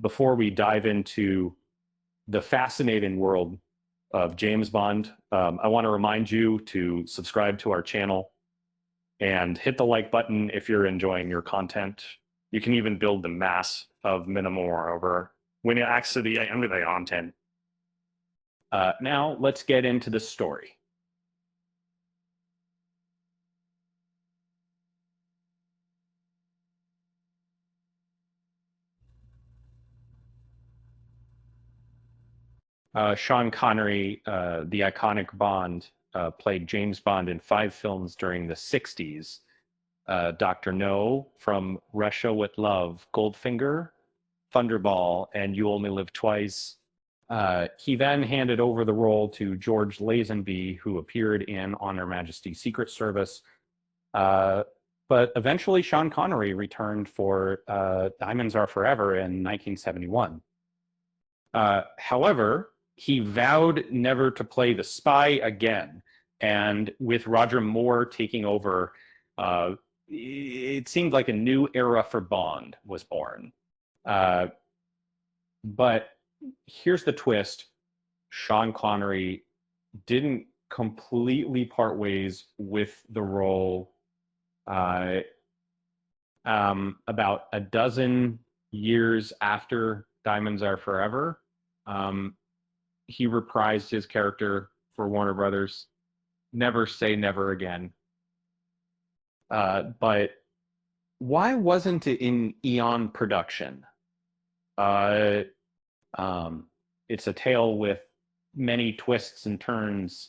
Before we dive into the fascinating world of James Bond, I want to remind you to subscribe to our channel and hit the like button if you're enjoying your content. You can even build the mass of minimal moreover when you actually end the content. Now let's get into the story. Sean Connery, the iconic Bond, played James Bond in 5 films during the 60s. Dr. No, From Russia with Love, Goldfinger, Thunderball, and You Only Live Twice. He then handed over the role to George Lazenby, who appeared in On Her Majesty's Secret Service. But eventually, Sean Connery returned for Diamonds Are Forever in 1971. However, he vowed never to play the spy again. And with Roger Moore taking over, it seemed like a new era for Bond was born. But here's the twist. Sean Connery didn't completely part ways with the role about a dozen years after Diamonds Are Forever. He reprised his character for Warner Brothers. Never Say Never Again. But why wasn't it in Eon production? It's a tale with many twists and turns.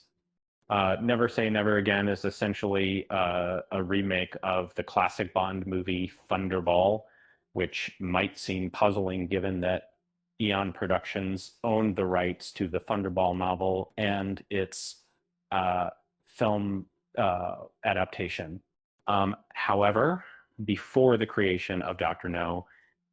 Never Say Never Again is essentially a remake of the classic Bond movie Thunderball, which might seem puzzling given that Eon Productions owned the rights to the Thunderball novel and its film adaptation. However, before the creation of Dr. No,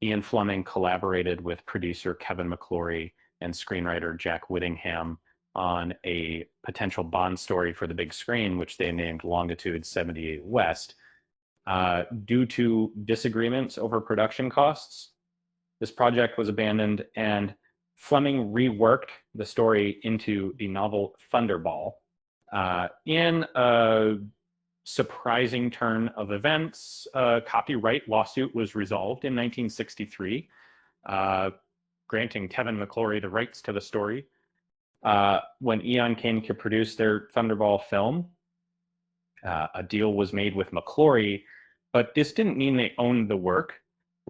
Ian Fleming collaborated with producer Kevin McClory and screenwriter Jack Whittingham on a potential Bond story for the big screen, which they named Longitude 78 West. Due to disagreements over production costs, this project was abandoned, and Fleming reworked the story into the novel Thunderball. In a surprising turn of events, a copyright lawsuit was resolved in 1963, granting Kevin McClory the rights to the story. When Eon came to produce their Thunderball film, a deal was made with McClory, but this didn't mean they owned the work.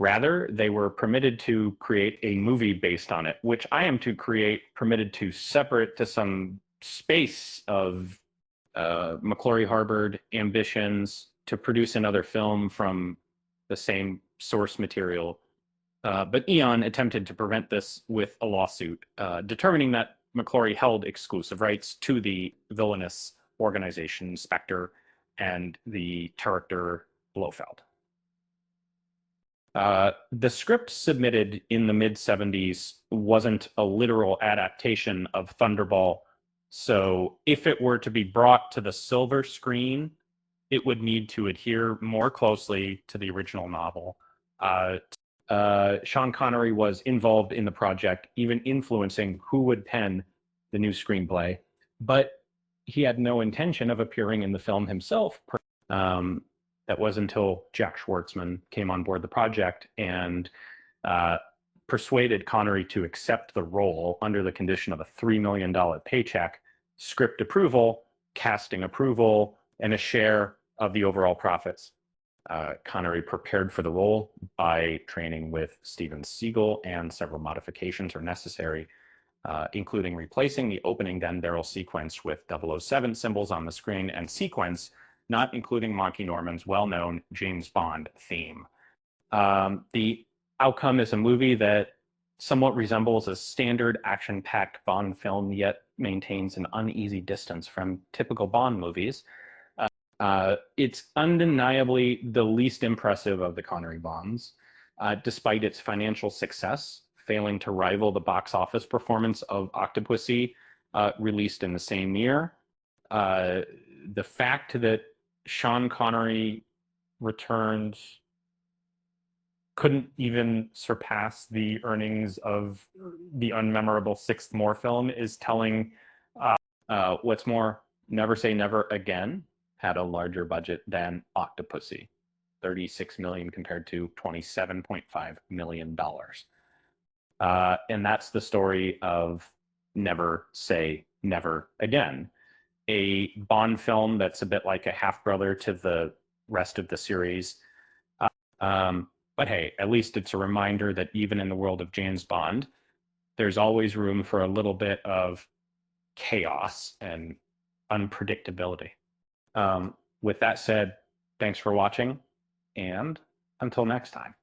Rather, they were permitted to create a movie based on it, which I am permitted to separate to some space of McClory harbored ambitions to produce another film from the same source material. But Eon attempted to prevent this with a lawsuit, determining that McClory held exclusive rights to the villainous organization Spectre and the character Blofeld. The script submitted in the mid-70s wasn't a literal adaptation of Thunderball, so if it were to be brought to the silver screen, it would need to adhere more closely to the original novel. Sean Connery was involved in the project, even influencing who would pen the new screenplay, but he had no intention of appearing in the film himself. That was until Jack Schwartzman came on board the project and persuaded Connery to accept the role under the condition of a $3 million paycheck, script approval, casting approval, and a share of the overall profits. Connery prepared for the role by training with Steven Seagal, and several modifications are necessary, including replacing the opening gun barrel sequence with 007 symbols on the screen and sequence, not including Monty Norman's well-known James Bond theme. The outcome is a movie that somewhat resembles a standard action-packed Bond film, yet maintains an uneasy distance from typical Bond movies. It's undeniably the least impressive of the Connery Bonds, despite its financial success, failing to rival the box office performance of Octopussy, released in the same year. The fact that Sean Connery returned couldn't even surpass the earnings of the unmemorable Sixth More film is telling. What's more, Never Say Never Again had a larger budget than Octopussy, 36 million compared to 27.5 million dollars. And that's the story of Never Say Never Again, a Bond film that's a bit like a half brother to the rest of the series. But hey, at least it's a reminder that even in the world of James Bond, there's always room for a little bit of chaos and unpredictability. With that said, thanks for watching, and until next time.